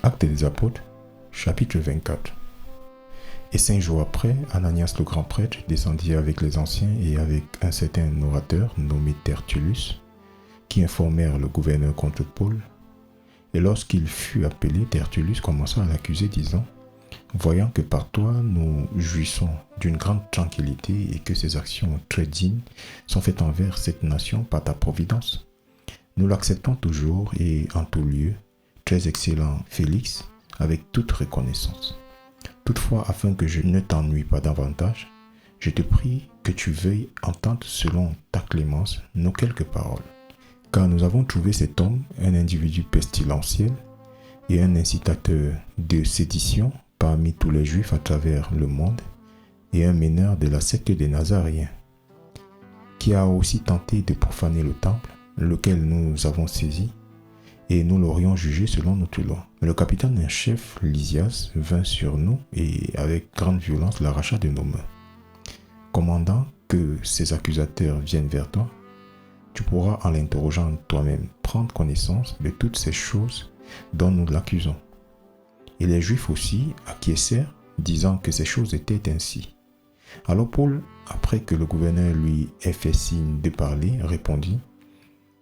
Actes des Apôtres, chapitre 24. Et 5 jours après, Ananias le grand prêtre descendit avec les anciens et avec un certain orateur nommé Tertullus, qui informèrent le gouverneur contre Paul. Et lorsqu'il fut appelé, Tertullus commença à l'accuser, disant : « Voyant que par toi nous jouissons d'une grande tranquillité et que ces actions très dignes sont faites envers cette nation par ta providence, nous l'acceptons toujours et en tout lieu, très excellent Félix, avec toute reconnaissance. Toutefois, afin que je ne t'ennuie pas davantage, je te prie que tu veuilles entendre selon ta clémence nos quelques paroles. Car nous avons trouvé cet homme, un individu pestilentiel et un incitateur de sédition parmi tous les Juifs à travers le monde et un meneur de la secte des Nazaréens, qui a aussi tenté de profaner le temple, lequel nous avons saisi, et nous l'aurions jugé selon notre loi. Mais le capitaine en chef, Lysias, vint sur nous et avec grande violence l'arracha de nos mains. Commandant que ces accusateurs viennent vers toi, tu pourras en l'interrogeant toi-même prendre connaissance de toutes ces choses dont nous l'accusons. Et les Juifs aussi acquiescèrent, disant que ces choses étaient ainsi. Alors Paul, après que le gouverneur lui ait fait signe de parler, répondit :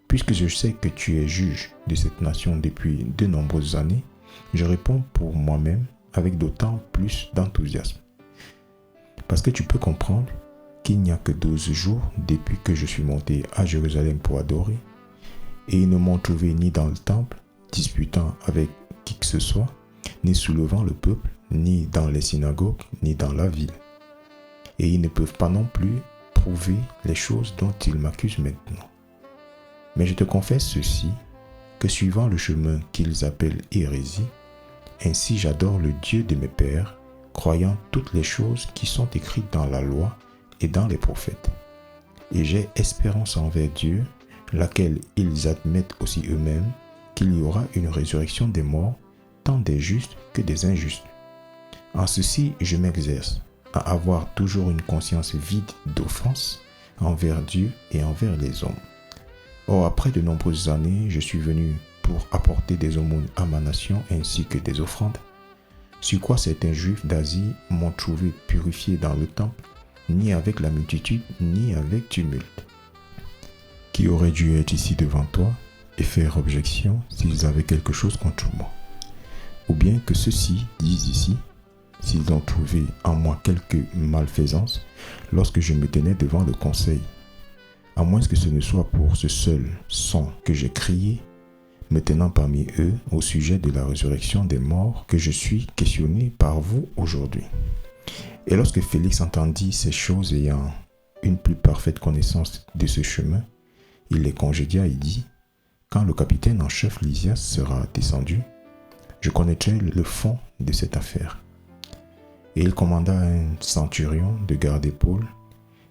« Puisque je sais que tu es juge de cette nation depuis de nombreuses années, je réponds pour moi-même avec d'autant plus d'enthousiasme. Parce que tu peux comprendre qu'il n'y a que 12 jours depuis que je suis monté à Jérusalem pour adorer, et ils ne m'ont trouvé ni dans le temple, disputant avec qui que ce soit, ni soulevant le peuple, ni dans les synagogues, ni dans la ville. Et ils ne peuvent pas non plus prouver les choses dont ils m'accusent maintenant. Mais je te confesse ceci, que suivant le chemin qu'ils appellent hérésie, ainsi j'adore le Dieu de mes pères, croyant toutes les choses qui sont écrites dans la loi et dans les prophètes. Et j'ai espérance envers Dieu, laquelle ils admettent aussi eux-mêmes, qu'il y aura une résurrection des morts, tant des justes que des injustes. En ceci, je m'exerce à avoir toujours une conscience vide d'offense envers Dieu et envers les hommes. Or, après de nombreuses années, je suis venu pour apporter des aumônes à ma nation ainsi que des offrandes, sur quoi certains Juifs d'Asie m'ont trouvé purifié dans le temple, ni avec la multitude, ni avec tumulte, qui auraient dû être ici devant toi et faire objection s'ils avaient quelque chose contre moi. Ou bien que ceux-ci disent ici, s'ils ont trouvé en moi quelque malfaisance lorsque je me tenais devant le conseil, à moins que ce ne soit pour ce seul son que j'ai crié, me tenant parmi eux au sujet de la résurrection des morts, que je suis questionné par vous aujourd'hui. Et lorsque Félix entendit ces choses ayant une plus parfaite connaissance de ce chemin, il les congédia et dit : « Quand le capitaine en chef Lysias sera descendu, je connaîtrai le fond de cette affaire. » Et il commanda à un centurion de garder Paul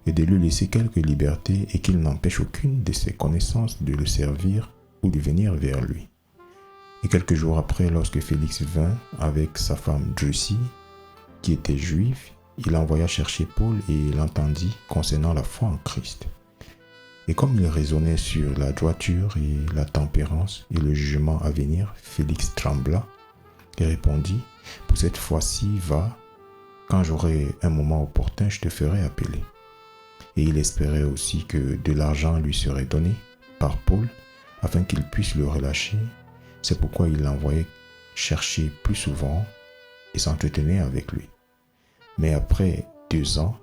et de lui laisser quelque liberté et qu'il n'empêche aucune de ses connaissances de le servir ou de venir vers lui. Et quelques jours après, lorsque Félix vint avec sa femme Drusille, qui était juive, il envoya chercher Paul et l'entendit concernant la foi en Christ. Et comme il raisonnait sur la droiture et la tempérance et le jugement à venir, Félix trembla et répondit : « Pour cette fois-ci, va, quand j'aurai un moment opportun, je te ferai appeler. » Et il espérait aussi que de l'argent lui serait donné par Paul afin qu'il puisse le relâcher. C'est pourquoi il l'envoyait chercher plus souvent et s'entretenait avec lui. Mais après 2 ans,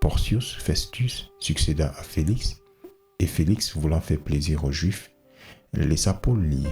Porcius Festus succéda à Félix, et Félix, voulant faire plaisir aux Juifs, laissa Paul lié.